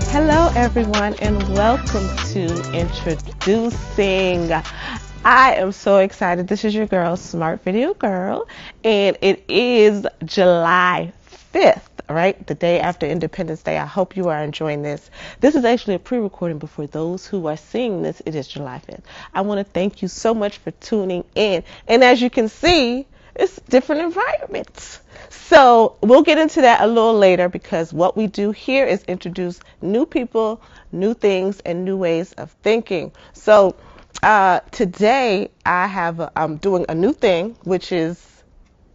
Hello, everyone, and welcome to Introducing. I am so excited. This is your girl, Smart Video Girl, and it is July 5th, right? The day after Independence Day. I hope you are enjoying this. This is actually a pre-recording, but for those who are seeing this, it is July 5th. I want to thank you so much for tuning in. And as you can see, it's different environments. So we'll get into that a little later because what we do here is introduce new people, new things, and new ways of thinking. So today I'm doing a new thing, which is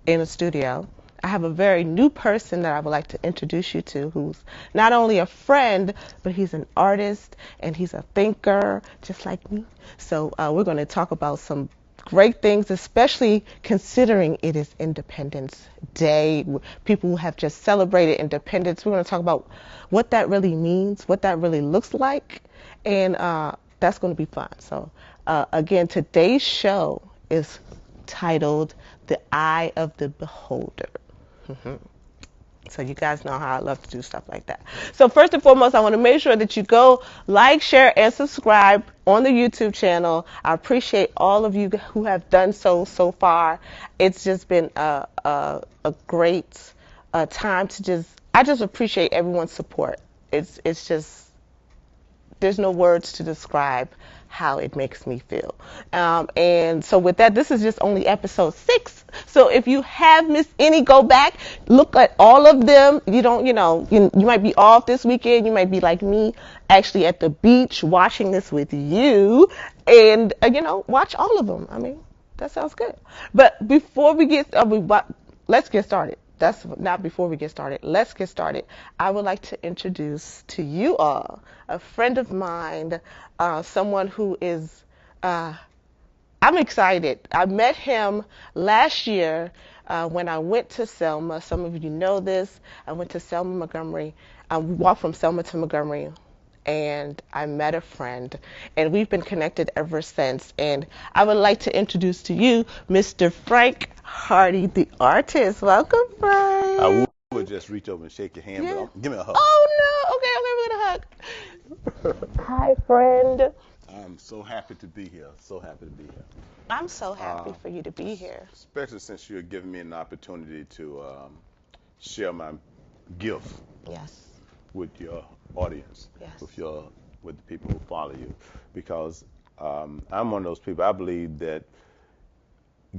in a studio. I have a very new person that I would like to introduce you to who's not only a friend, but he's an artist and he's a thinker just like me. So we're going to talk about some great things, especially considering it is Independence Day. People who have just celebrated independence. We're going to talk about what that really means, what that really looks like, and that's going to be fun. So again, today's show is titled The Eye of the Beholder. So you guys know how I love to do stuff like that. So first and foremost, I want to make sure that you go like, share, and subscribe on the YouTube channel. I appreciate all of you who have done so far. It's just been a great time to I just appreciate everyone's support. It's just, there's no words to describe how it makes me feel. And so with that, this is just only episode 6. So if you have missed any, go back, look at all of them. You might be off this weekend. You might be like me, actually at the beach watching this with you, and watch all of them. I mean, that sounds good. But before we get, let's get started. That's not before we get started. Let's get started. I would like to introduce to you all a friend of mine, someone who is, I'm excited. I met him last year when I went to Selma. Some of you know this. I went to Selma, Montgomery. We walked from Selma to Montgomery, and I met a friend, and we've been connected ever since. And I would like to introduce to you Mr. Frank Hardy, the artist. Welcome, Frank. I would just reach over and shake your hand, Yeah. but give me a hug. Oh, no. Okay, we're going to hug. Hi, friend. I'm so happy to be here. So happy to be here. I'm so happy for you to be here. Especially since you're giving me an opportunity to share my gift Yes. with your audience, Yes. with the people who follow you, because I'm one of those people. I believe that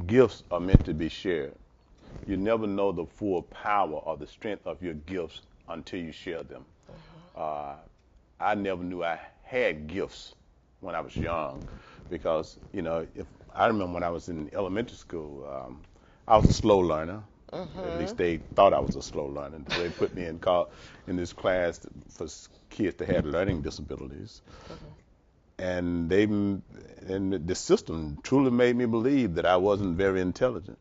gifts are meant to be shared. You never know the full power or the strength of your gifts until you share them. I never knew I had gifts when I was young, because if I remember when I was in elementary school, I was a slow learner. At least they thought I was a slow learner. So they put me in this class for kids that had learning disabilities. And the system truly made me believe that I wasn't very intelligent.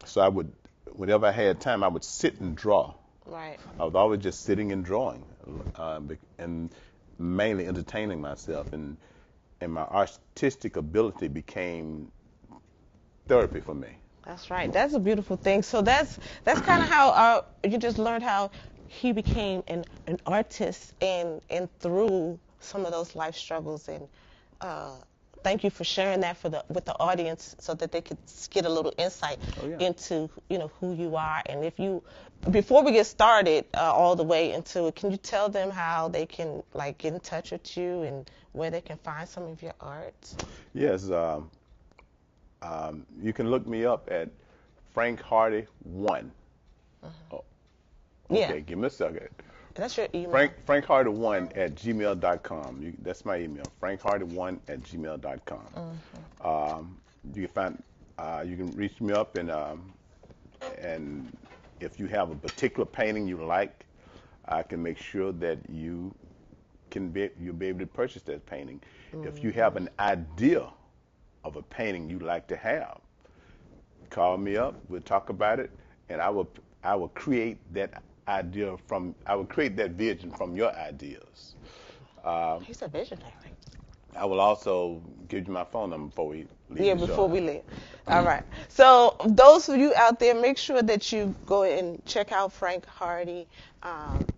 So whenever I had time, I would sit and draw. Right. I was always just sitting and drawing, and mainly entertaining myself. And my artistic ability became therapy for me. That's right. That's a beautiful thing. So that's kind of how you just learned how he became an artist and through some of those life struggles. And thank you for sharing that with the audience so that they could get a little insight into who you are. And before we get started all the way into it, can you tell them how they can get in touch with you and where they can find some of your art? Yes. You can look me up at Frank Hardy 1 Oh, Yeah, okay, give me a second. that's your email. FrankHardy1 at gmail.com. That's my email. FrankHardy1 at gmail.com. You can find, you can reach me up, and if you have a particular painting you like, I can make sure that you'll be able to purchase that painting. If you have an idea of a painting you like to have, call me up. We'll talk about it, and I will create that I will create that vision from your ideas. He's a visionary. I will also give you my phone number before we leave Yeah, the before show. we leave. All right. So those of you out there, make sure that you go and check out Frank Hardy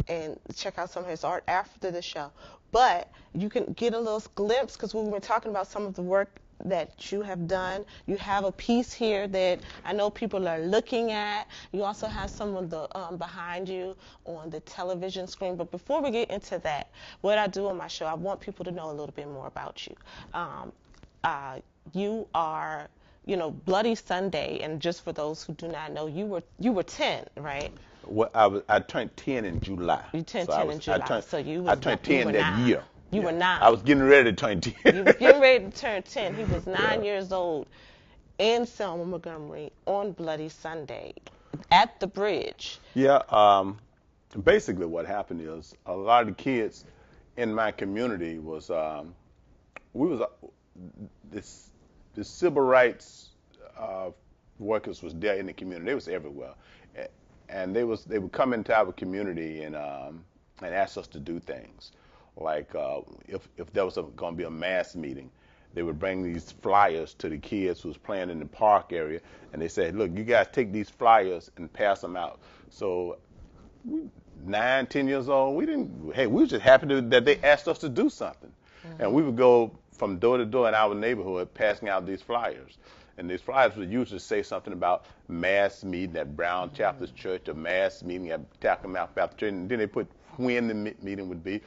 and check out some of his art after the show. But you can get a little glimpse because we were talking about some of the work that you have done. You have a piece here that I know people are looking at. You also have some of the behind you on the television screen. But before we get into that, what I do on my show, I want people to know a little bit more about you. Uh, you are, Bloody Sunday, and just for those who do not know, you were 10, right? Well, I turned 10 in July. You turned So 10 in July, so I turned 10 that 9. year. You were 9. I was getting ready to turn 10. You was getting ready to turn 10. He was 9 Yeah. years old in Selma, Montgomery on Bloody Sunday at the bridge. Yeah. Basically, what happened is a lot of the kids in my community was we was this the civil rights workers was there in the community. They was everywhere, and they would come into our community and ask us to do things, like if there was going to be a mass meeting, they would bring these flyers to the kids who was playing in the park area, and they said, "Look, you guys take these flyers and pass them out." So we 9, 10 years old, we didn't. Hey, we were just happy that they asked us to do something, and we would go from door to door in our neighborhood passing out these flyers. And these flyers would usually say something about mass meeting at Brown Chapters Church, or mass meeting at Tacklemouth Baptist Church, and then they put when the meeting would be.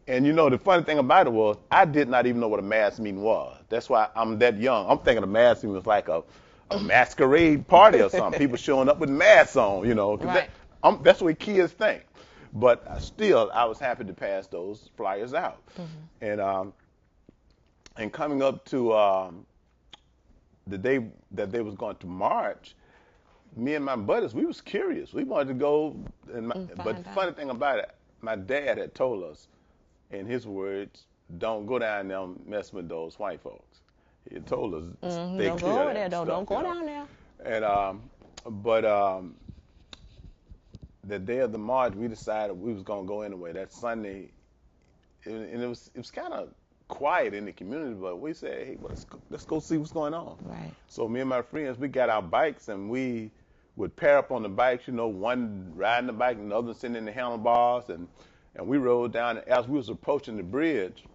And the funny thing about it was, I did not even know what a mass meeting was. That's why I'm that young. I'm thinking a mass meeting was like a masquerade party or something. People showing up with masks on, 'cause Right. that's what kids think. But still, I was happy to pass those flyers out. And coming up to the day that they was going to march, me and my buddies, we was curious. We wanted to go. But the funny thing about it, my dad had told us, in his words, "Don't go down there and mess with those white folks." He had told us, "Stay Don't clear go of over that there, though. stuff," Don't go down there. And the day of the march, we decided we was gonna go anyway. That Sunday, and it was kind of quiet in the community, but we said, "Hey, well, let's go see what's going on." Right. So me and my friends, we got our bikes, and we would pair up on the bikes. One riding the bike and the other sitting in the handlebars, and we rode down. And as we was approaching the bridge,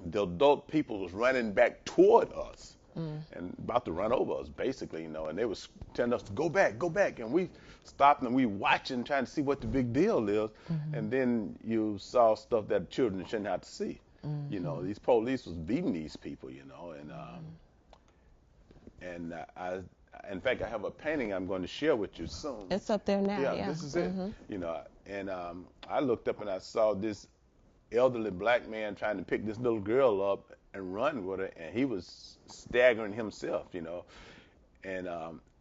the adult people was running back toward us and about to run over us, basically, and they was telling us to go back, and we stopped and we watching, trying to see what the big deal is, and then you saw stuff that children shouldn't have to see. These police was beating these people, and in fact, I have a painting I'm going to share with you soon. It's up there now. Yeah. This is it. And I looked up and I saw this elderly black man trying to pick this little girl up and run with her, and he was staggering himself, and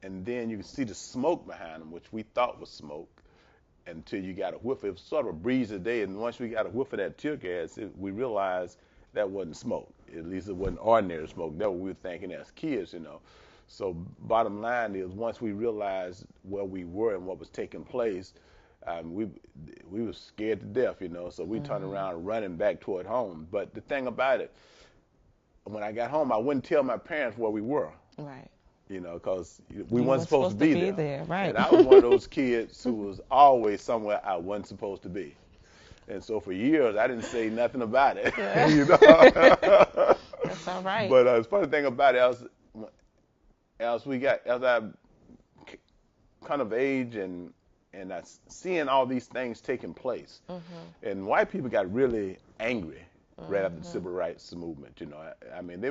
then you can see the smoke behind him, which we thought was smoke, until you got a whiff. It was sort of a breezy day, and once we got a whiff of that tear gas, we realized that wasn't smoke. At least it wasn't ordinary smoke. That's what we were thinking as kids, So bottom line is, once we realized where we were and what was taking place, we were scared to death, So we turned around running back toward home. But the thing about it, when I got home, I wouldn't tell my parents where we were. Right. Because we weren't supposed to be there. Right. And I was one of those kids who was always somewhere I wasn't supposed to be. And so for years, I didn't say nothing about it. That's all right. But the funny thing about it, as I kind of age and I seeing all these things taking place, and white people got really angry right after the civil rights movement. I mean, they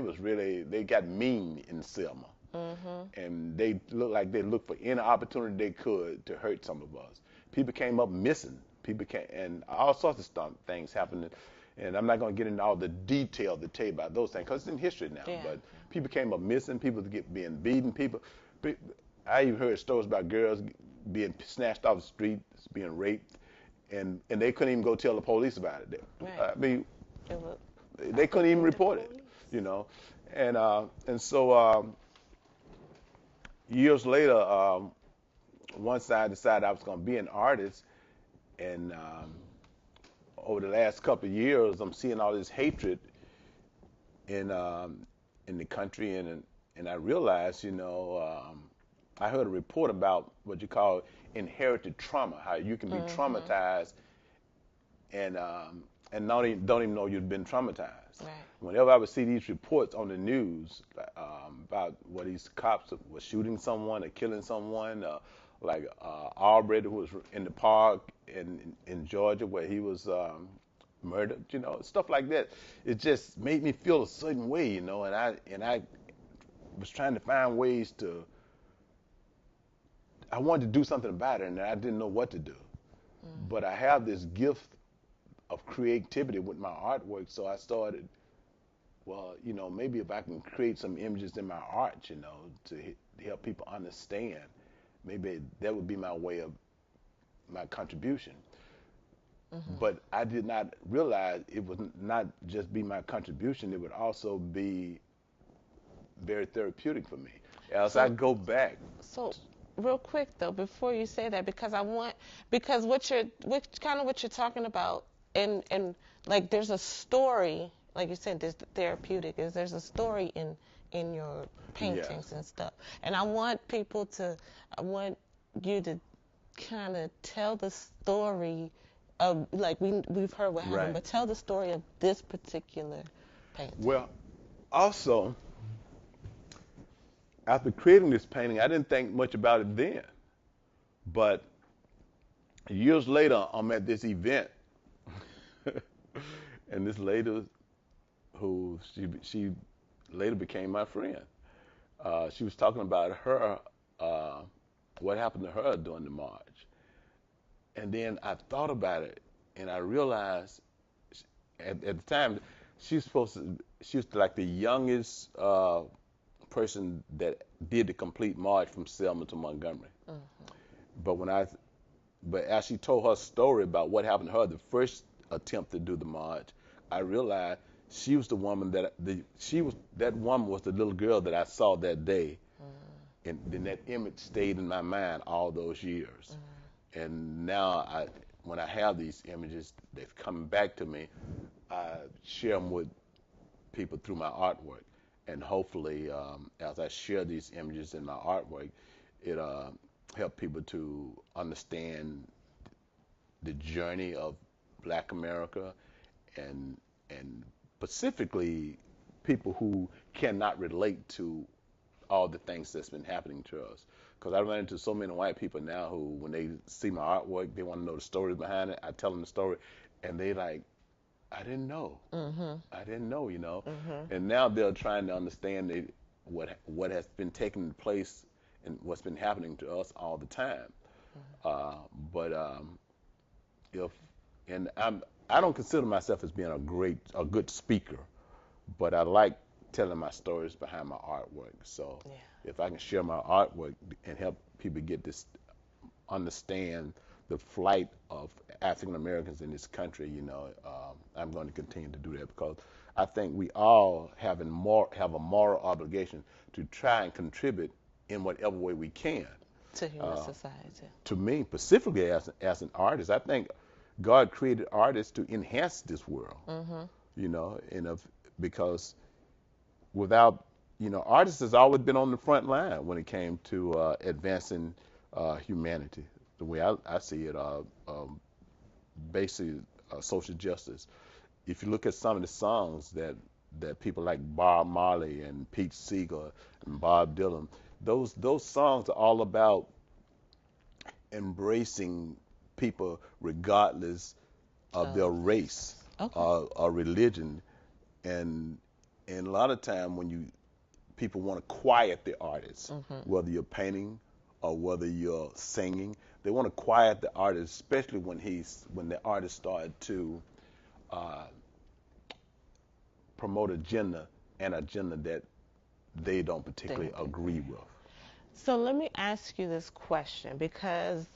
got mean in Selma. And they looked like they looked for any opportunity they could to hurt some of us. People came up missing. People came, and all sorts of things happened. And I'm not going to get into all the detail to tell you about those things because it's in history now. Yeah. But people came up missing. People being beaten. I even heard stories about girls being snatched off the street, being raped, and they couldn't even go tell the police about it. Right. I mean, It was they couldn't even the report it, police. you know. And so years later, once I decided I was going to be an artist, and over the last couple of years, I'm seeing all this hatred in the country, and I realized, I heard a report about what you call inherited trauma, how you can be traumatized and don't even know you've been traumatized. Right. Whenever I would see these reports on the news about where these cops were shooting someone or killing someone, like Arbery, who was in the park in Georgia where he was murdered, stuff like that, it just made me feel a certain way, and I was trying to find ways to. I wanted to do something about it, and I didn't know what to do. But I have this gift of creativity with my artwork, so I started, well, maybe if I can create some images in my art, to help people understand, maybe that would be my way of my contribution. But I did not realize it would not just be my contribution, it would also be very therapeutic for me. As I go back. So, real quick though, before you say that, because what you're talking about, and like there's a story, like you said, there's the therapeutic, there's a story in your paintings Yes. and stuff, and I want you to kind of tell the story of, like we've heard what happened, Right. but tell the story of this particular painting. Well, also, after creating this painting, I didn't think much about it then. But years later, I'm at this event, and this lady, who she later became my friend, she was talking about her, what happened to her during the march. And then I thought about it, and I realized at the time she was like the youngest person that did the complete march from Selma to Montgomery. But but as she told her story about what happened to her, the first attempt to do the march, I realized she was the woman that woman was the little girl that I saw that day, and then that image stayed in my mind all those years. And now when I have these images, they've come back to me. I share them with people through my artwork, and hopefully, as I share these images in my artwork, it help people to understand the journey of Black America, and specifically people who cannot relate to all the things that's been happening to us. Because I run into so many white people now who, when they see my artwork, they want to know the stories behind it. I tell them the story, and they like, I didn't know. I didn't know. And now they're trying to understand what has been taking place and what's been happening to us all the time. But if and I don't consider myself as being a good speaker, but I like telling my stories behind my artwork. So Yeah. if I can share my artwork and help people get this, understand the flight of African Americans in this country, I'm going to continue to do that, because I think we all have a moral obligation to try and contribute in whatever way we can. To human society. To me, specifically as an artist, I think God created artists to enhance this world. Because without, artists has always been on the front line when it came to advancing humanity. The way I see it, basically social justice. If you look at some of the songs that people like Bob Marley and Pete Seeger and Bob Dylan, those songs are all about embracing people regardless of their race Okay. or religion. And a lot of time when you people want to quiet the artist, whether you're painting or whether you're singing. They want to quiet the artist, especially when the artist started to uh, promote an agenda that they don't particularly agree with. So let me ask you this question because,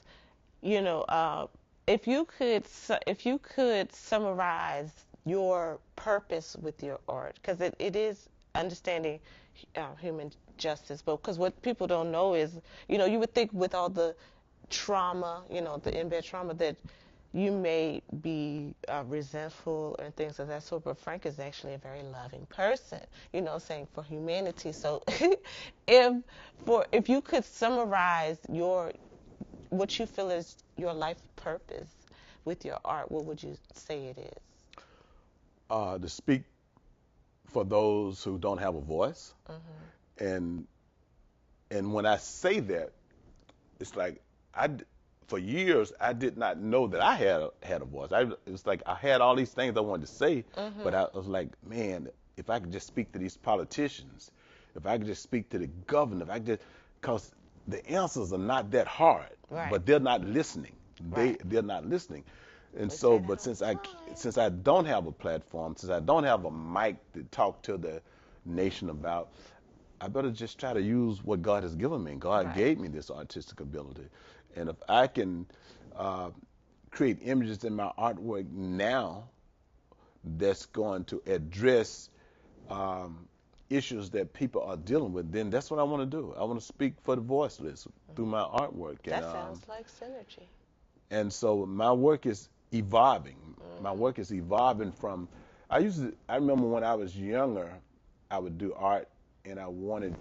you know, if you could summarize your purpose with your art, because it is understanding human justice, but because what people don't know is, you would think with all the trauma, the in-bed trauma that you may be resentful and things of that sort, but Frank is actually a very loving person, saying for humanity. So if you could summarize what you feel is your life purpose with your art, what would you say it is? To speak for those who don't have a voice, and when I say that, it's like for years I did not know that I had a voice. It's like I had all these things I wanted to say, but I was like, man, if I could just speak to these politicians, if I could just speak to the governor, if I could just, because the answers are not that hard, Right. but they're not listening. Right. They're not listening. And so, but since I don't have a platform, since I don't have a mic to talk to the nation about, I better just try to use what God has given me. God Right. gave me this artistic ability, and if I can create images in my artwork now that's going to address issues that people are dealing with, then that's what I want to do. I want to speak for the voiceless through my artwork. That sounds like synergy. And so my work is evolving. My work is evolving from. I remember when I was younger, I would do art, and I would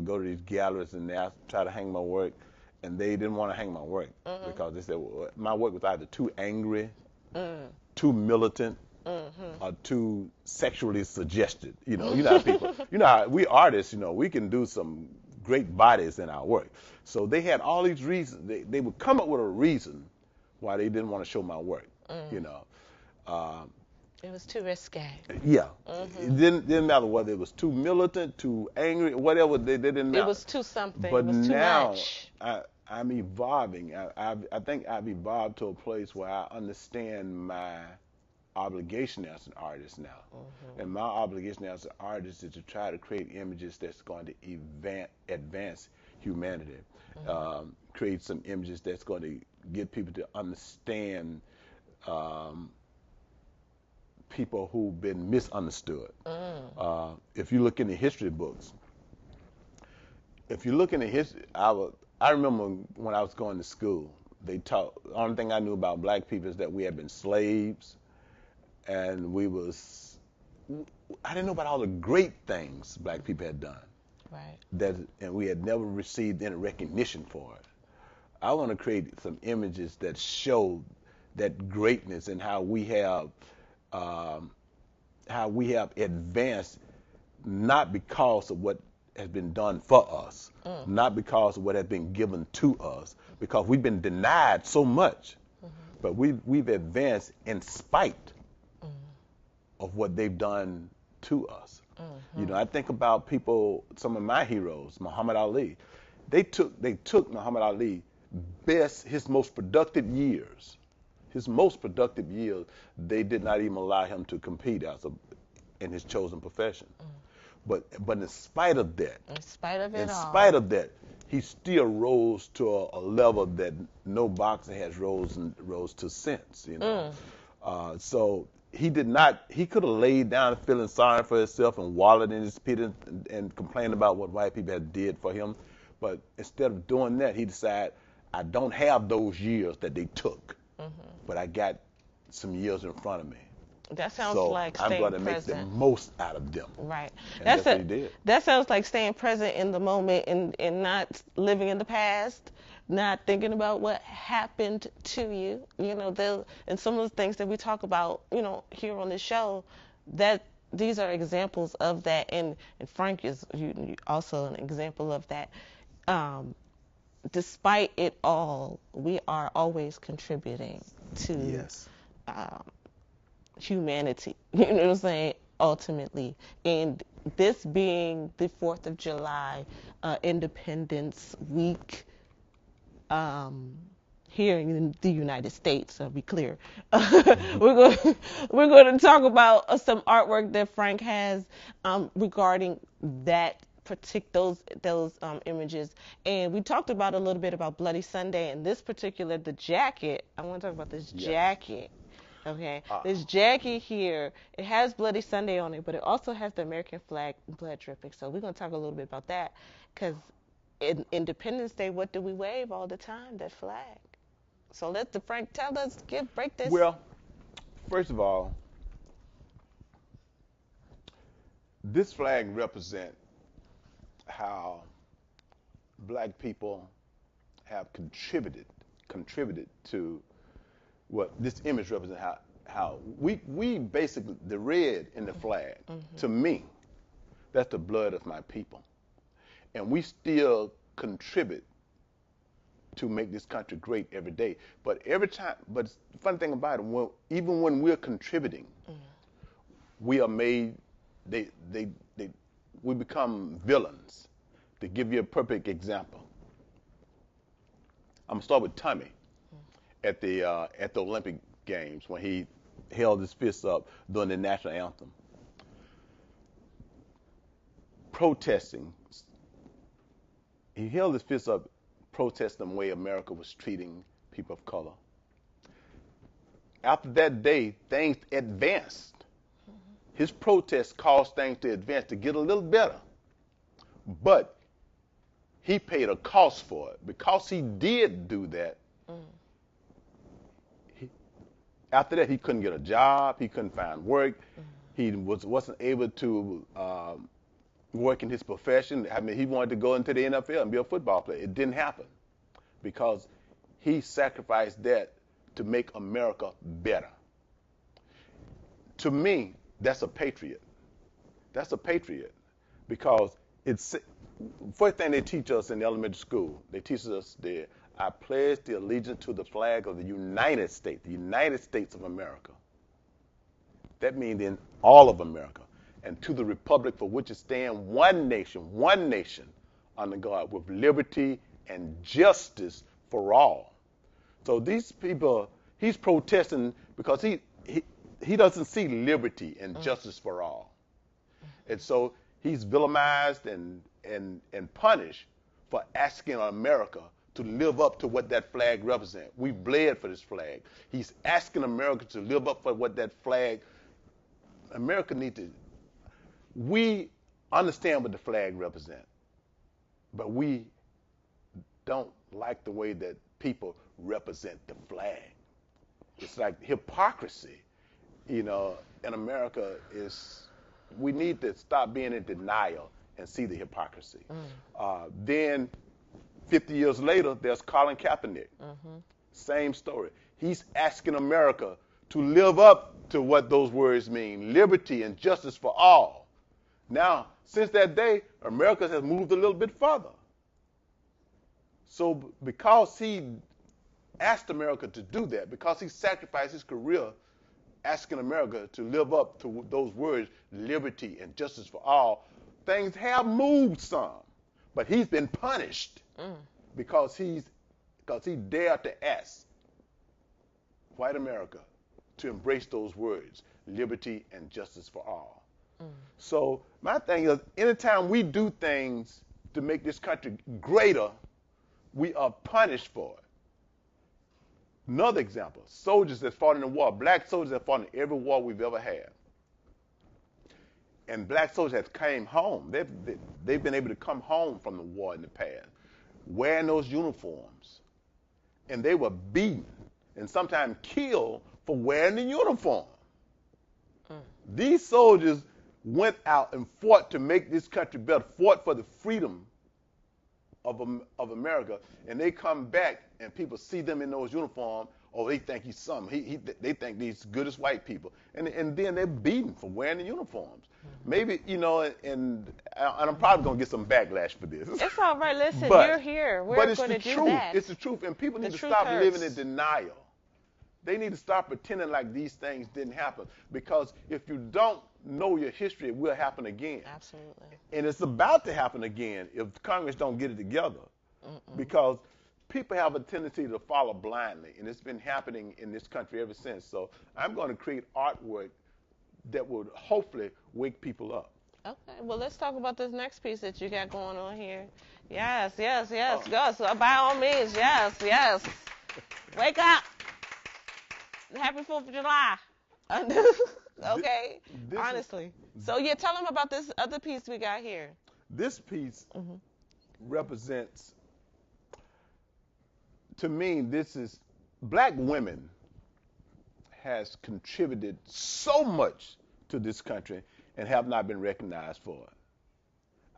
go to these galleries and try to hang my work, and they didn't want to hang my work because they said, well, my work was either too angry, too militant, or too sexually suggested. You know how people, how we artists, we can do some great bodies in our work. So they had all these reasons. They would come up with a reason why they didn't want to show my work. It was too risque. Yeah. It didn't matter whether it was too militant, too angry, whatever. They didn't matter. It was too something. But it was too now much. I'm evolving. I think I've evolved to a place where I understand my obligation as an artist now. And my obligation as an artist is to try to create images that's going to advance humanity. Create some images that's going to get people to understand people who've been misunderstood. If you look in the history books, I remember when I was going to school, the only thing I knew about black people is that we had been slaves, and I didn't know about all the great things black people had done. Right. And we had never received any recognition for it. I want to create some images that show that greatness and how we have advanced, not because of what has been done for us, not because of what has been given to us, because we've been denied so much, but we've advanced in spite of what they've done to us. I think about some of my heroes, Muhammad Ali. They took Muhammad Ali his most productive years. They did not even allow him to compete in his chosen profession. But in spite of that, he still rose to a level that no boxer has rose to since. So he could have laid down feeling sorry for himself and wallowed in his pit and complained about what white people had did for him. But instead of doing that, he decided, I don't have those years that they took, but I got some years in front of me. That sounds So like I'm staying going to make present. the most out of them. Right. And that's what he did. That sounds like staying present in the moment and not living in the past, not thinking about what happened to you. And some of the things that we talk about, here on this show, that these are examples of that. And Frank is also an example of that. Despite it all, we are always contributing to Yes. Humanity. You know what I'm saying? Ultimately. And this being the 4th of July, Independence Week, um, here in the United States, so be clear. We're going to talk about some artwork that Frank has regarding that those images, and we talked about a little bit about Bloody Sunday, and this particular the jacket. I want to talk about this Yes. jacket. Okay, this jacket here, it has Bloody Sunday on it, but it also has the American flag blood dripping. So we're gonna talk a little bit about that, because in Independence Day, what do we wave all the time? That flag. So let the Frank tell us, break this. Well, first of all, this flag represents how black people have contributed to what this image represents. How we basically, the red in the flag, to me, that's the blood of my people, and we still contribute to make this country great every day. But every time, but the funny thing about it, even when we're contributing, we are made, we become villains. To give you a perfect example, I'm gonna start with Tommy at the Olympic Games when he held his fists up during the national anthem, protesting. He held his fists up, protesting the way America was treating people of color. After that day, things advanced. His protest caused things to advance, to get a little better. But he paid a cost for it. Because he did do that, after that he couldn't get a job, he couldn't find work, he wasn't able to work in his profession. I mean, he wanted to go into the NFL and be a football player. It didn't happen because he sacrificed that to make America better. To me, that's a patriot. That's a patriot because it's first thing they teach us in elementary school. They teach us I pledge the allegiance to the flag of the United States of America. That means in all of America, and to the republic for which it stands, one nation under God, with liberty and justice for all. So these people, he's protesting because he doesn't see liberty and justice for all. And so he's villainized and punished for asking America to live up to what that flag represents. We bled for this flag. He's asking America to live up for what that flag. America needs to. We understand what the flag represents, but we don't like the way that people represent the flag. It's like hypocrisy, in America. We need to stop being in denial and see the hypocrisy. Then 50 years later, there's Colin Kaepernick. Same story. He's asking America to live up to what those words mean, liberty and justice for all. Now, since that day, America has moved a little bit further. So because he asked America to do that, because he sacrificed his career asking America to live up to those words, liberty and justice for all, things have moved some. But he's been punished because he dared to ask white America to embrace those words, liberty and justice for all. So my thing is, anytime we do things to make this country greater, we are punished for it. Another example, soldiers that fought in the war, black soldiers that fought in every war we've ever had. And black soldiers have came home. They've been able to come home from the war in the past, wearing those uniforms. And they were beaten and sometimes killed for wearing the uniform. These soldiers went out and fought to make this country better, fought for the freedom of America, and they come back and people see them in those uniforms. Oh, they think he's something. They think he's good as white people, and then they're beaten for wearing the uniforms. Maybe and I'm probably gonna get some backlash for this. It's all right. Listen, you're here. We're going to do truth. that. It's the truth, and people need to truth stop hurts. living in denial. They need to stop pretending like these things didn't happen. Because if you don't know your history, it will happen again. Absolutely. And it's about to happen again if Congress don't get it together. Because people have a tendency to follow blindly, and it's been happening in this country ever since. So I'm going to create artwork that would hopefully wake people up. Okay, well, let's talk about this next piece that you got going on here. Yes, yes, yes, go. So by all means, yes, yes. Wake up. Happy 4th of July. Okay, This honestly. So yeah, tell them about this other piece we got here. This piece represents, to me, this is black women has contributed so much to this country and have not been recognized for it.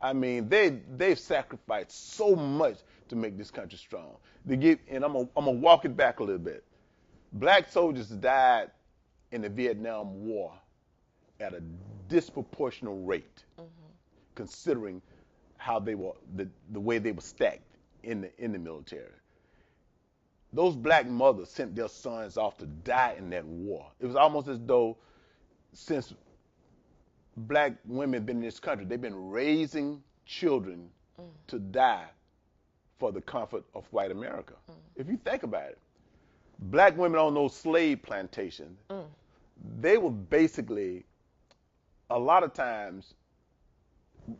I mean, they've sacrificed so much to make this country strong. And I'm gonna walk it back a little bit. Black soldiers died in the Vietnam War at a disproportionate rate, considering how they were the way they were stacked in the military. Those black mothers sent their sons off to die in that war. It was almost as though since black women have been in this country, they've been raising children to die for the comfort of white America. If you think about it, black women on those slave plantations, they were basically, a lot of times,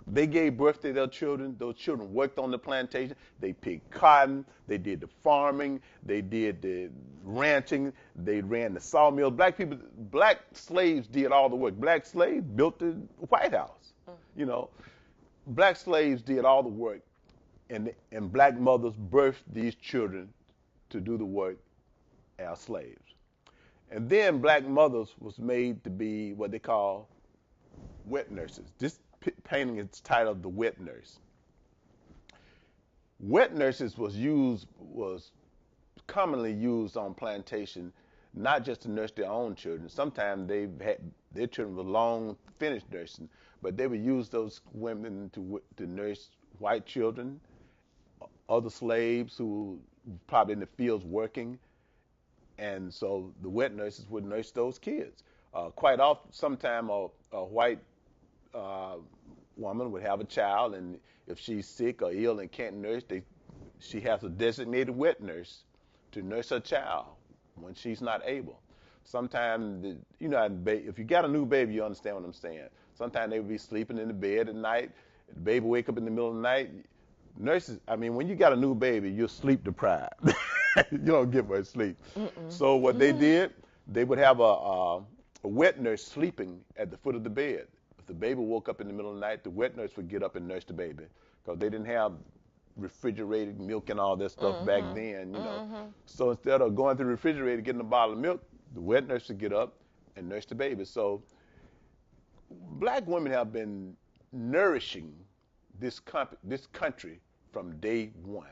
they gave birth to their children. Those children worked on the plantation. They picked cotton. They did the farming. They did the ranching. They ran the sawmill. Black slaves did all the work. Black slaves built the White House. You know, black slaves did all the work, and black mothers birthed these children to do the work as slaves. And then black mothers was made to be what they call wet nurses. This painting is titled "The Wet Nurse." Wet nurses was commonly used on plantation, not just to nurse their own children. Sometimes their children were long finished nursing, but they would use those women to nurse white children, other slaves who were probably in the fields working, and so the wet nurses would nurse those kids. Quite often, sometime a white woman would have a child, and if she's sick or ill and can't nurse, she has a designated wet nurse to nurse her child when she's not able. Sometimes, if you got a new baby, you understand what I'm saying. Sometimes they would be sleeping in the bed at night. The baby wake up in the middle of the night. Nurses, I mean, when you got a new baby, you're sleep deprived. You don't get much sleep. So what they did, they would have a wet nurse sleeping at the foot of the bed. If the baby woke up in the middle of the night, the wet nurse would get up and nurse the baby, because they didn't have refrigerated milk and all that stuff back then, So instead of going to the refrigerator getting a bottle of milk, the wet nurse would get up and nurse the baby. So black women have been nourishing this country from day one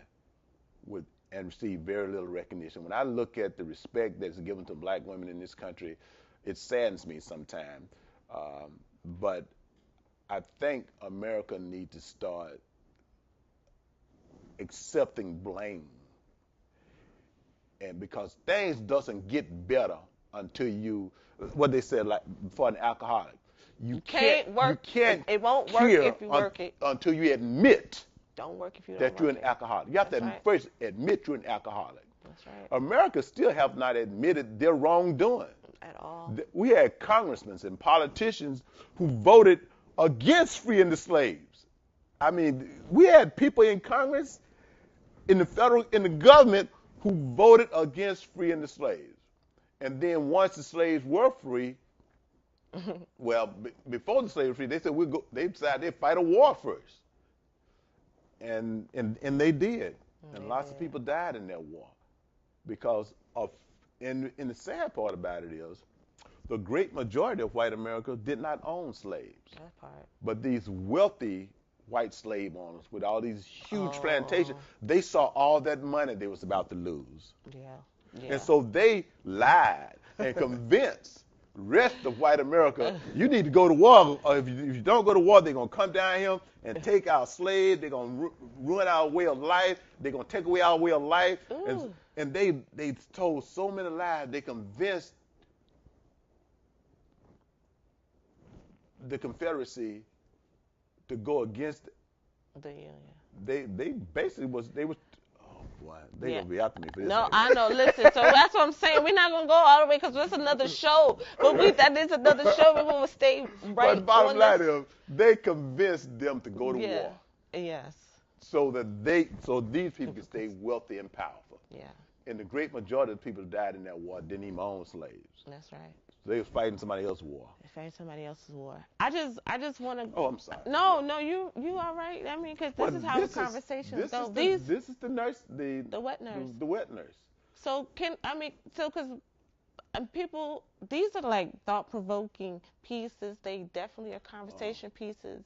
and receive very little recognition. When I look at the respect that's given to black women in this country, it saddens me sometimes. But I think America needs to start accepting blame, and because things doesn't get better until what they said, like for an alcoholic, you can't work. You can't. It won't work if you work it until you admit. Don't work if you don't that you're work an it. alcoholic. You have to first admit you're an alcoholic. That's right. America still have not admitted their wrongdoing At all. We had congressmen and politicians who voted against freeing the slaves. I mean, we had people in Congress, in the government, who voted against freeing the slaves. And then once the slaves were free, well, before the slaves were free, they said they decided they'd fight a war first. And they did. And lots of people died in that war because of, and the sad part about it is, the great majority of white America did not own slaves. That part. But these wealthy white slave owners with all these huge plantations, they saw all that money they was about to lose. Yeah. And so they lied and convinced rest of white America, you need to go to war. Or if you don't go to war, they're going to come down here and take our slaves. They're going to ruin our way of life. They're going to take away our way of life. Ooh. And they told so many lies. They convinced the Confederacy to go against The Union. they basically was oh boy, they Yeah. gonna be after me for this. No, I know. Listen, so that's what I'm saying. We're not gonna go all the way because that's another show. But that is another show. We're gonna stay right. But the bottom on line this. is they convinced them to go to Yeah. war Yes. so these people can stay wealthy and powerful. Yeah. And the great majority of the people who died in that war didn't even own slaves. That's right. They was fighting somebody else's war. Fight somebody else's war. I just want to. Oh, I'm sorry. No, you all right? I mean, because this is how the conversations go. This is the nurse, the wet nurse. The wet nurse. So because people, these are like thought-provoking pieces. They definitely are conversation pieces.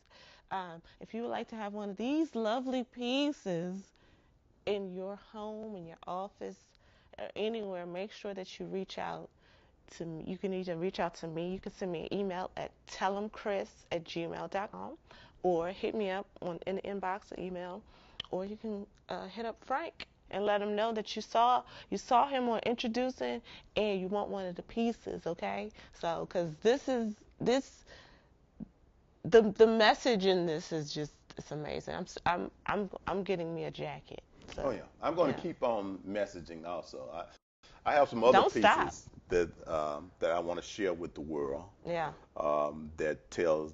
If you would like to have one of these lovely pieces in your home, in your office, or anywhere, make sure that you reach out to me. You can either reach out to me. You can send me an email at tellemchris@gmail.com, or hit me up in the inbox or email, or you can hit up Frank and let him know that you saw him on Introducing and you want one of the pieces. Okay, so because the message in this is just, it's amazing. I'm getting me a jacket. So, oh yeah, I'm going to keep on messaging also. I have some other Don't pieces stop. that I want to share with the world. Yeah. That tells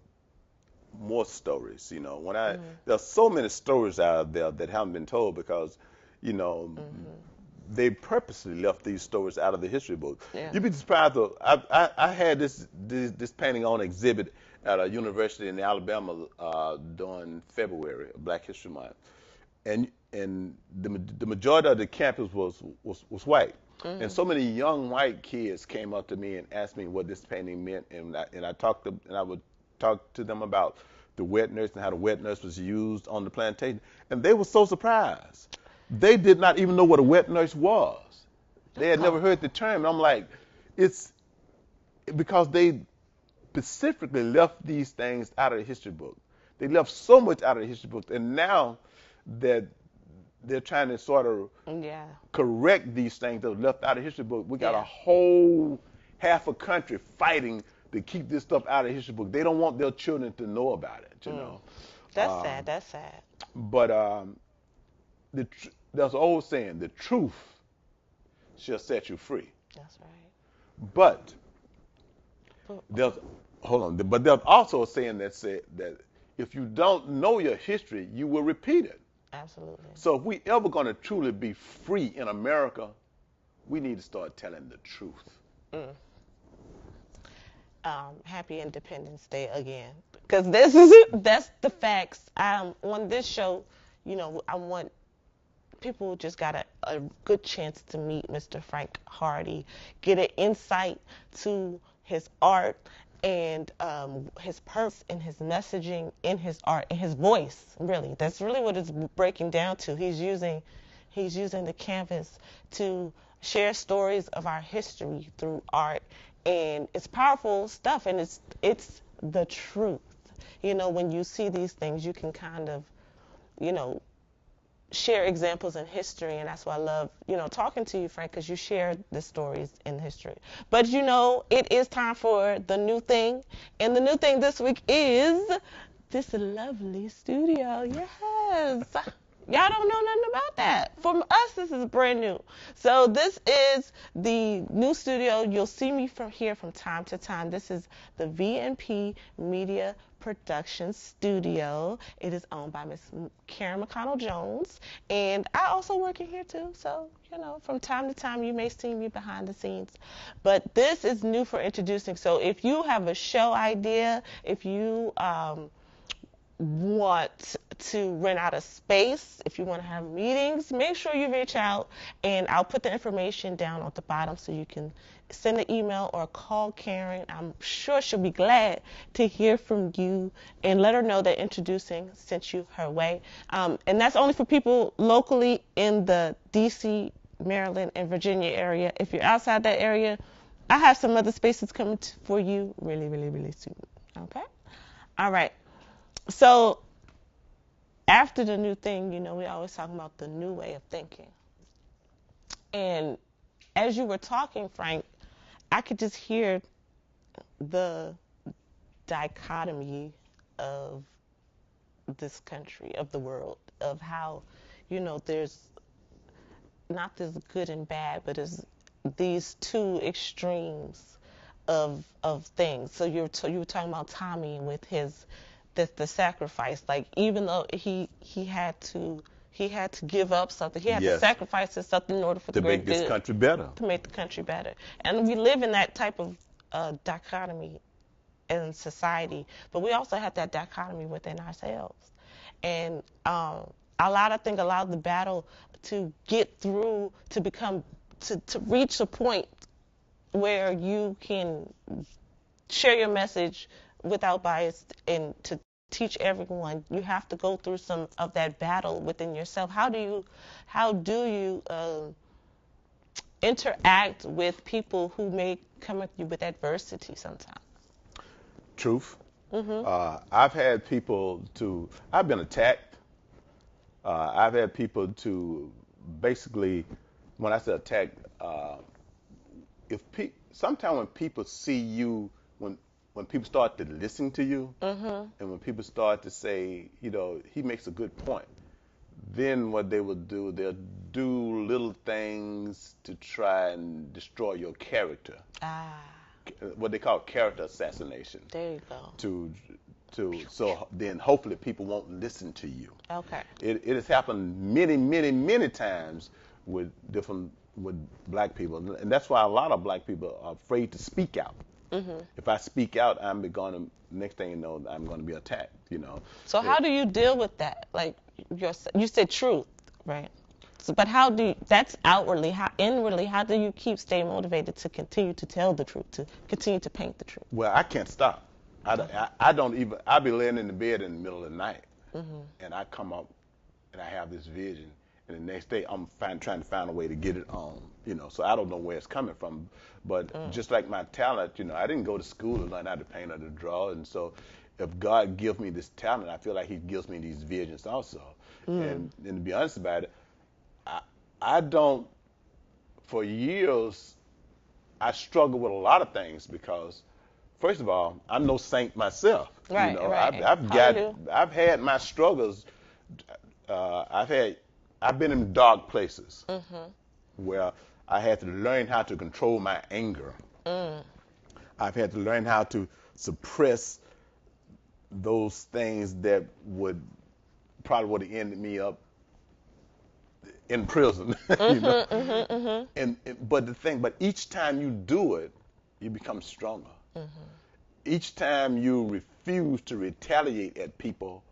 more stories. You know, there's so many stories out there that haven't been told because, you know, they purposely left these stories out of the history book. Yeah. You'd be surprised though. I had this painting on exhibit at a university in Alabama during February, Black History Month, and the majority of the campus was white. And so many young white kids came up to me and asked me what this painting meant, and I would talk to them about the wet nurse and how the wet nurse was used on the plantation, and they were so surprised. They did not even know what a wet nurse was. They had never heard the term. And I'm like, it's because they specifically left these things out of the history book. They left so much out of the history book, and now that they're trying to sort of correct these things that were left out of the history book. We got a whole half a country fighting to keep this stuff out of the history book. They don't want their children to know about it, you know. That's sad. That's sad. But there's an old saying, the truth shall set you free. That's right. But there's also a saying that said that if you don't know your history, you will repeat it. Absolutely. So if we ever going to truly be free in America, we need to start telling the truth. Happy Independence Day again, because that's the facts. On this show, you know, I want people just got a good chance to meet Mr. Frank Hardy, get an insight to his art and his purpose and his messaging in his art and his voice. Really, that's really what it's breaking down to. He's using the canvas to share stories of our history through art, and it's powerful stuff, and it's the truth. You know, when you see these things, you can kind of, you know, share examples in history, and that's why I love, you know, talking to you, Frank, because you share the stories in history. But, you know, it is time for the new thing, and the new thing this week is this lovely studio. Yes. Y'all don't know nothing about that. For us, this is brand new. So this is the new studio. You'll see me from here from time to time. This is the VNP Media Production Studio. It is owned by Miss Karen McConnell Jones, and I also work in here too. So, you know, from time to time you may see me behind the scenes. But this is new for Introducing. So if you have a show idea, if you want to rent out a space, if you want to have meetings, make sure you reach out, and I'll put the information down at the bottom so you can send an email or call Karen. I'm sure she'll be glad to hear from you, and let her know that Introducing sent you her way. And that's only for people locally in the DC, Maryland, and Virginia area. If you're outside that area, I have some other spaces coming for you really, really, really soon. Okay. All right. So after the new thing, we always talk about the new way of thinking. And as you were talking, Frank, I could just hear the dichotomy of this country, of the world, of how, there's not this good and bad, but it's these two extremes of things. So you were talking about Tommy with his the sacrifice. Like even though he had to give up something, he had to Yes, sacrifice something in order for the to make great this good, country better. to make the country better. And we live in that type of dichotomy in society, but we also have that dichotomy within ourselves. And I think a lot of the battle to get through, to become, to reach a point where you can share your message without bias and to teach everyone, you have to go through some of that battle within yourself. How do you interact with people who may come at you with adversity sometimes? Truth. Mhm. I've been attacked. I've had people to basically, when I say attacked, sometimes when people see you, when people start to listen to you, Mhm. and when people start to say, he makes a good point, then what they will do, they'll do little things to try and destroy your character, Ah, what they call character assassination. there you go. To so then hopefully people won't listen to you. Okay. It has happened many, many, many times with black people, and that's why a lot of black people are afraid to speak out. Mhm. If I speak out, I'm going to next thing you know, I'm going to be attacked. So how do you deal with that? Like you said truth, right? So, but that's outwardly, how inwardly, how do you stay motivated to continue to tell the truth, to continue to paint the truth? Well, I can't stop. I don't even. I be laying in the bed in the middle of the night, Mhm. and I come up and I have this vision, and the next day I'm trying to find a way to get it on. So I don't know where it's coming from, but just like my talent, I didn't go to school to learn how to paint or to draw, and so if God gives me this talent, I feel like He gives me these visions also. And to be honest about it, I I don't. For years, I struggled with a lot of things because, first of all, I'm no saint myself. Right, right. I've had my struggles. I've been in dark places Mhm. where I had to learn how to control my anger. Mm. I've had to learn how to suppress those things that probably would have ended me up in prison. Mhm. Mhm. Mhm. But each time you do it, you become stronger. Mhm. Each time you refuse to retaliate at people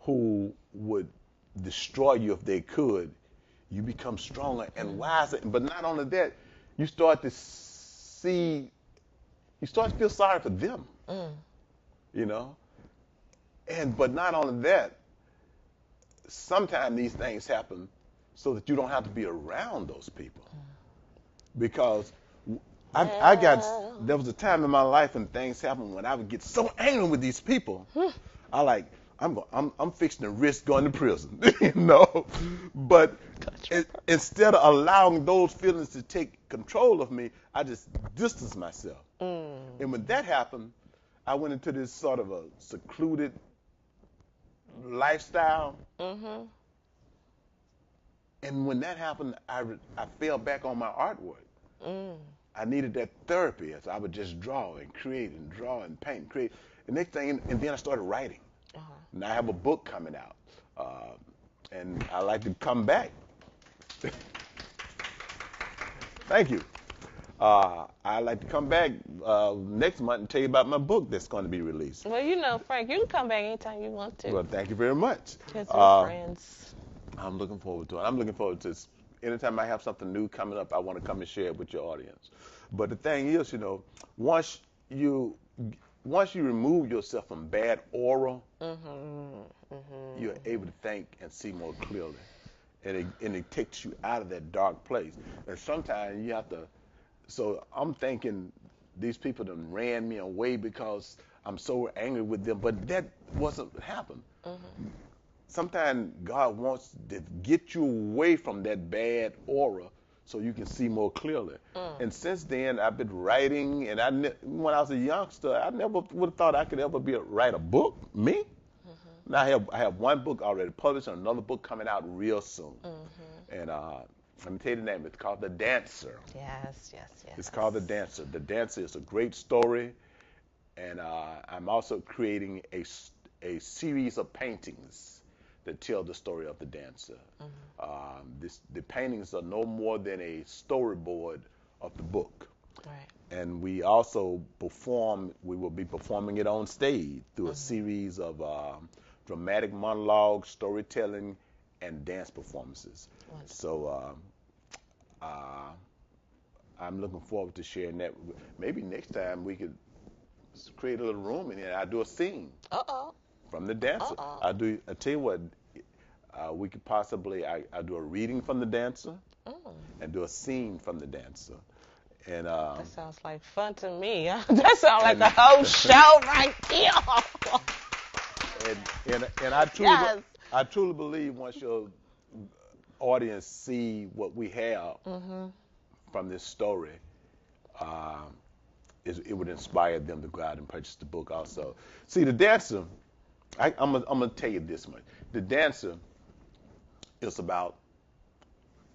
who would destroy you if they could, you become stronger and wiser. But not only that, you start to see, you start to feel sorry for them, Mm. you know? But not only that, sometimes these things happen so that you don't have to be around those people. Because Well. there was a time in my life when things happened when I would get so angry with these people. I like, I'm fixing to risk going to prison, But instead of allowing those feelings to take control of me, I just distanced myself. Mm. And when that happened, I went into this sort of a secluded lifestyle. Mhm. And when that happened, I fell back on my artwork. Mm. I needed that therapy. So I would just draw and create and draw and paint and create. The next thing, and then I started writing. Uh-huh. Now I have a book coming out, and I like to come back. Thank you. I like to come back next month and tell you about my book that's going to be released. Well, Frank, you can come back anytime you want to. Well, thank you very much. Because we're friends. I'm looking forward to it. I'm looking forward to anytime I have something new coming up, I want to come and share it with your audience. But the thing is, once you once you remove yourself from bad aura, you're able to think and see more clearly, and it takes you out of that dark place. And sometimes you have to So I'm thinking these people done ran me away because I'm so angry with them, but that wasn't happen. Mm-hmm. Sometimes God wants to get you away from that bad aura so you can see more clearly. Mm. And since then, I've been writing, and when I was a youngster, I never would have thought I could ever write a book. Me? Mm-hmm. Now I have one book already published, and another book coming out real soon. Mm-hmm. And let me tell you the name. It's called The Dancer. Yes, yes, yes. It's called The Dancer. The Dancer is a great story, and I'm also creating a series of paintings that tell the story of the dancer. The paintings are no more than a storyboard of the book. Right. And we also we will be performing it on stage through a series of dramatic monologues, storytelling, and dance performances. Wonderful. So I'm looking forward to sharing that. Maybe next time we could create a little room in here. I do a scene Uh-oh. from the dancer. Uh-oh. I tell you what, we could possibly, I do a reading from the dancer Mm. and do a scene from the dancer. And That sounds like fun to me. That sounds like a whole show right there. and I truly believe once your audience see what we have from this story, it would inspire them to go out and purchase the book also. See, the dancer, I'm gonna tell you this much. The dancer is about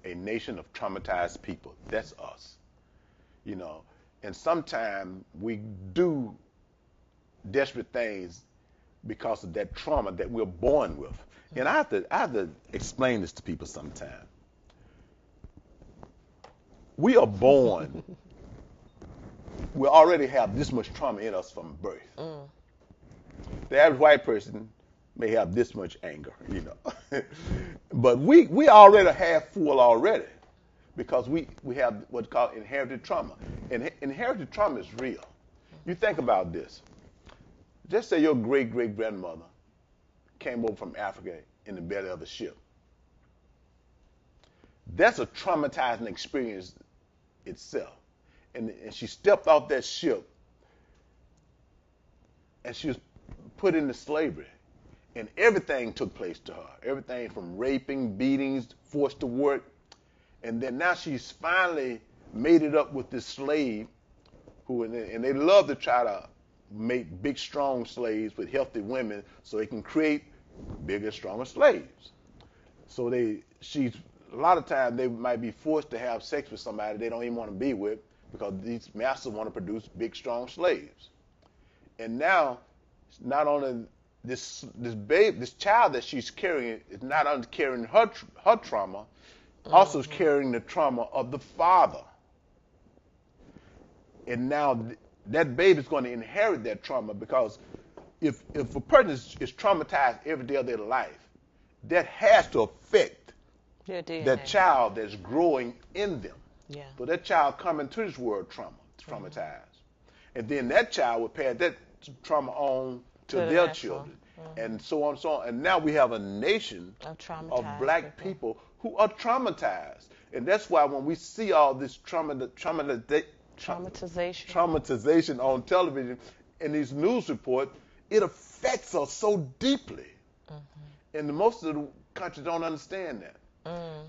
a nation of traumatized people. That's us, you know. And sometimes we do desperate things because of that trauma that we're born with. And I have to explain this to people sometimes. We are born, we already have this much trauma in us from birth. Mm. The average white person may have this much anger, you know. But we already half full already because we have what's called inherited trauma. And inherited trauma is real. You think about this. Just say your great-great-grandmother came over from Africa in the belly of a ship. That's a traumatizing experience itself. And she stepped off that ship and she was put into slavery. And everything took place to her. Everything from raping, beatings, forced to work. And then now she's finally made it up with this slave and they love to try to make big, strong slaves with healthy women so they can create bigger, stronger slaves. So a lot of times they might be forced to have sex with somebody they don't even want to be with because these masters want to produce big, strong slaves. And now, not only this child that she's carrying is not only carrying her trauma, also carrying the trauma of the father. And now that baby is going to inherit that trauma because if a person is traumatized every day of their life, that has to affect that child that's growing in them. Yeah. So that child coming to this world traumatized. And then that child will pass that trauma on to their children. And so on and so on. And now we have a nation of black people who are traumatized. And that's why when we see all this traumatization on television and these news reports, it affects us so deeply. And most of the countries don't understand that.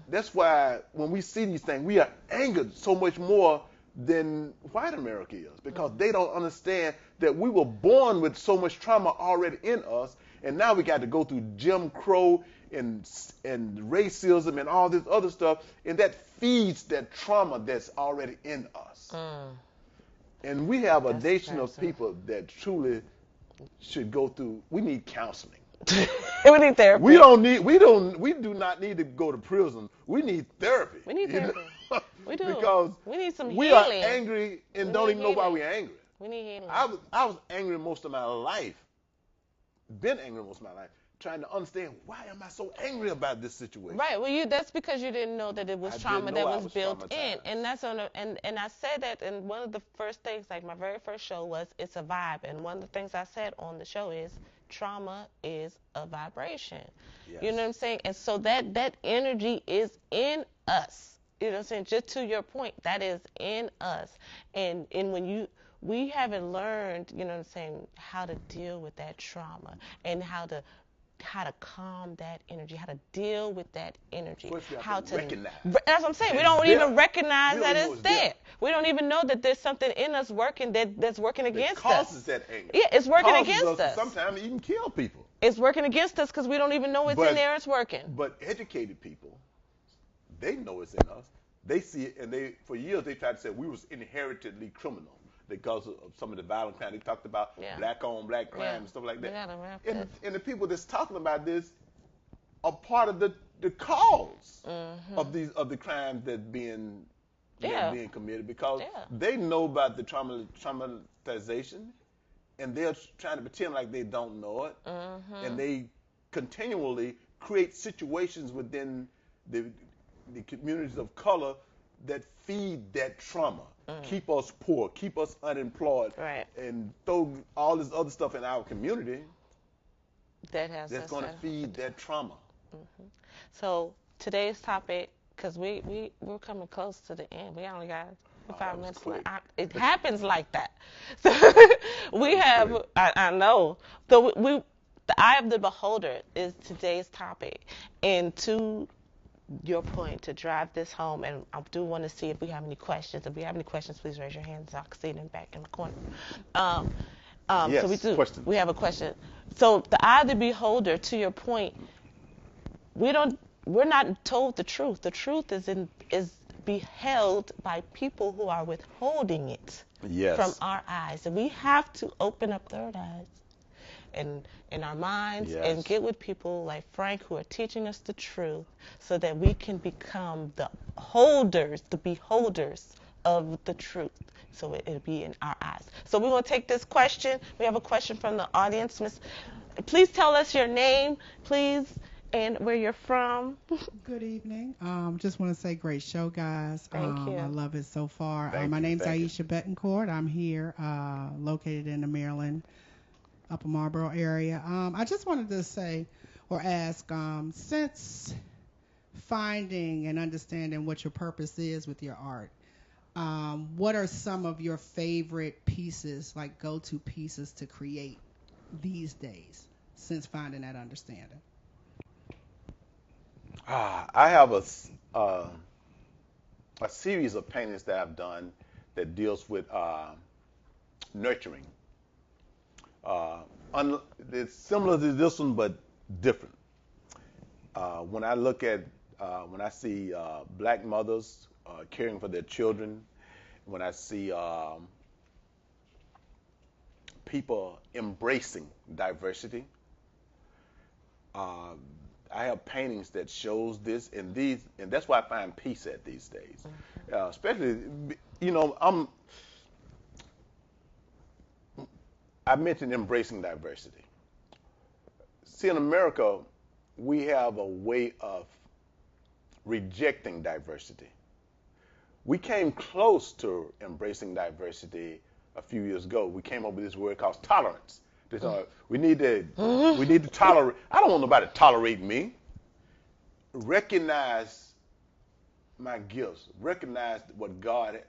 That's why when we see these things, we are angered so much more than white America is because they don't understand that we were born with so much trauma already in us, and now we got to go through Jim Crow and racism and all this other stuff, and that feeds that trauma that's already in us. And we have a nation of people that truly should go through. We need counseling. We need therapy. We do not need to go to prison. We need therapy. We need therapy. We do. Because we need some we healing. are angry and don't even know why we're angry. We need healing. I was angry most of my life. Been angry most of my life, trying to understand why am I so angry about this situation. Right. Well, that's because you didn't know that it was trauma that was built in, and that's on. And I said that, and one of the first things, like my very first show was it's a vibe, and one of the things I said on the show is trauma is a vibration. Yes. You know what I'm saying? And so that energy is in us. You know what I'm saying? Just to your point, that is in us. And when we haven't learned, you know what I'm saying, how to deal with that trauma and how to calm that energy, how to deal with that energy, First, we have how to to. recognize. That's what I'm saying. We It's don't there. even recognize We don't that even know it's it's there. there. We don't even know that there's something in us working that's working That against causes us. that anger. Yeah, it's working Causes against us to us. sometimes even kill people. It's working against us because we don't even know it's in there. It's working. But educated people, they know it's in us. They see it, and they for years they tried to say we was inheritedly criminal because of some of the violent crime. They talked about Yeah. black on black crime Yeah. and stuff like We that. gotta wrap And, this. and the people that's talking about this are part of the cause of the crimes that Yeah. being committed because Yeah. they know about the traumatization and they're trying to pretend like they don't know it, and they continually create situations within the communities of color that feed that trauma, keep us poor, keep us unemployed, Right. and throw all this other stuff in our community That has that's us going to at- feed that trauma. So today's topic, because we're coming close to the end. We only got that 5 minutes was left. quick. It happens like that. So we have. quick. I know. So the eye of the beholder is today's topic, and to your point, to drive this home, and I do want to see if we have any questions. If we have any questions, please raise your hands so I can see them back in the corner. Yes, so we do. questions. We have a question. So the eye of the beholder, to your point, we're not told the truth. The truth is beheld by people who are withholding it Yes. from our eyes. And we have to open up third eyes and in our minds Yes. and get with people like Frank who are teaching us the truth so that we can become the beholders of the truth. So it'll be in our eyes. So we're going to take this question. We have a question from the audience. Please tell us your name, please, and where you're from. Good evening. Just want to say great show, guys. Thank you. I love it so far. Thank My you, name's thank you. Aisha Betancourt. I'm here, located in the Maryland, Upper Marlboro area. I just wanted to say or ask, since finding and understanding what your purpose is with your art, what are some of your favorite pieces, like go-to pieces to create these days since finding that understanding? I have a series of paintings that I've done that deals with nurturing. It's similar to this one, but different. When I look at, when I see black mothers caring for their children, when I see people embracing diversity, I have paintings that shows this, and that's why I find peace at these days. Especially, I mentioned embracing diversity. See, in America, we have a way of rejecting diversity. We came close to embracing diversity a few years ago. We came up with this word called tolerance. We need to tolerate. I don't want nobody to tolerate me. Recognize my gifts. Recognize what God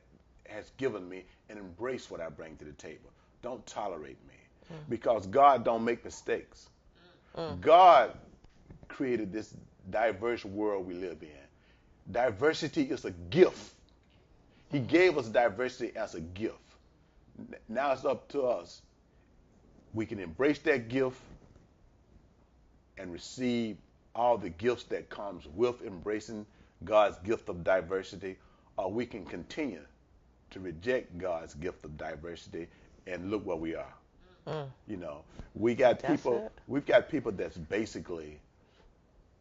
has given me, and embrace what I bring to the table. Don't tolerate me, because God don't make mistakes. God created this diverse world we live in. Diversity is a gift. He gave us diversity as a gift. Now it's up to us. We can embrace that gift and receive all the gifts that comes with embracing God's gift of diversity, or we can continue to reject God's gift of diversity and look where we are. We got That's people. it. We've got people that's basically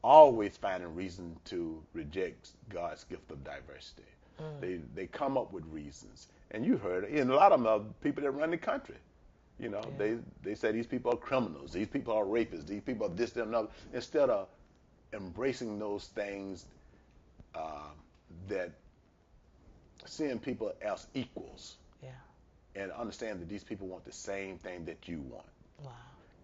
always finding reason to reject God's gift of diversity. They come up with reasons, and you heard it. And a lot of them are people that run the country. They say these people are criminals, these people are rapists, these people are this, that, and another. Instead of embracing those things, that seeing people as equals, Yeah. and understand that these people want the same thing that you want. Wow.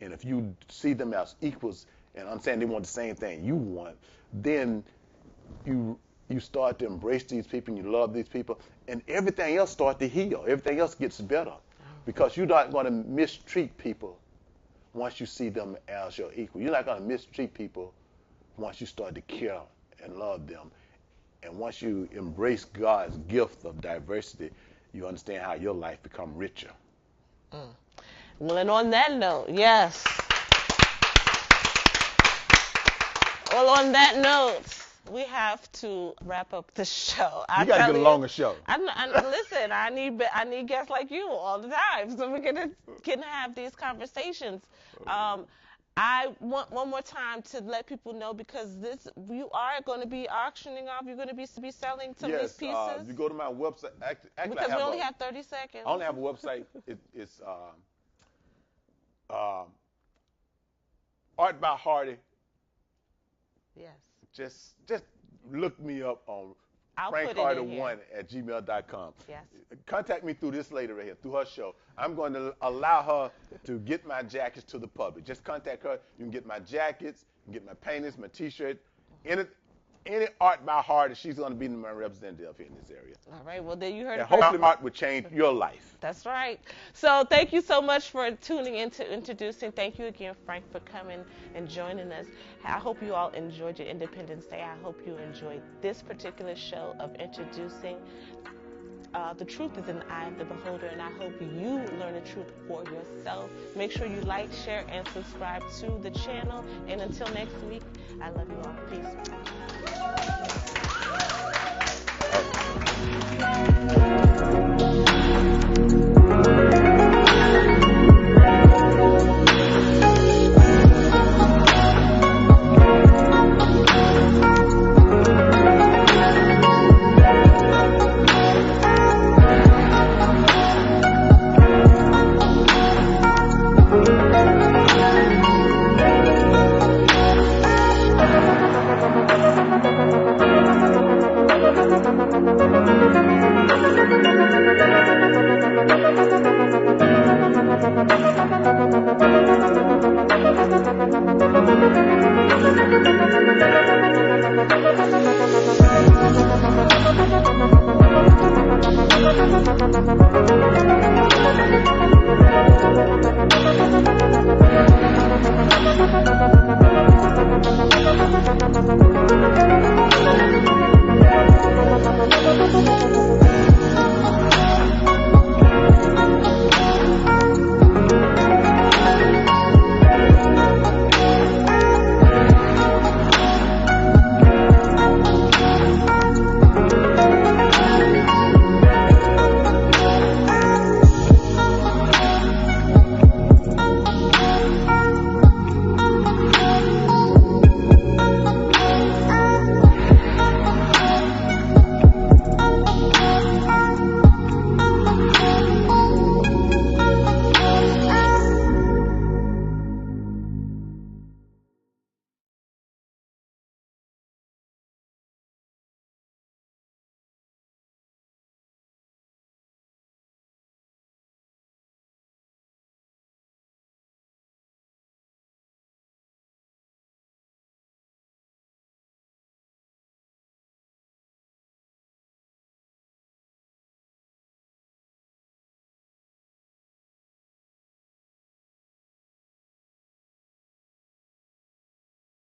And if you see them as equals and understand they want the same thing you want, then you you start to embrace these people and you love these people, and everything else starts to heal. Everything else gets better because you're not going to mistreat people once you see them as your equal. You're not going to mistreat people once you start to care and love them. And once you embrace God's gift of diversity, you understand how your life become richer. Well, and on that note, yes. Well, on that note, we have to wrap up the show. You got to get a longer show. Listen, I need guests like you all the time so we can have these conversations. I want one more time to let people know, because you are going to be auctioning off. You're going to be selling some of these pieces. Yes, you go to my website. Actually, because we only have 30 seconds. I only have a website. It's Art by Hardy. Yes. Just look me up on frankhardy1@gmail.com. Yes. Contact me through this lady right here, through her show. I'm going to allow her to get my jackets to the public. Just contact her. You can get my jackets, you can get my paintings, my T-shirts, any Art by Hardy. She's going to be my representative here in this area. All right. Well, then you heard it. Hopefully, art will change your life. That's right. So thank you so much for tuning in to Introducing. Thank you again, Frank, for coming and joining us. I hope you all enjoyed your Independence Day. I hope you enjoyed this particular show of Introducing. The truth is in the eye of the beholder, and I hope you learn the truth for yourself. Make sure you like, share, and subscribe to the channel. And until next week, I love you all. Peace.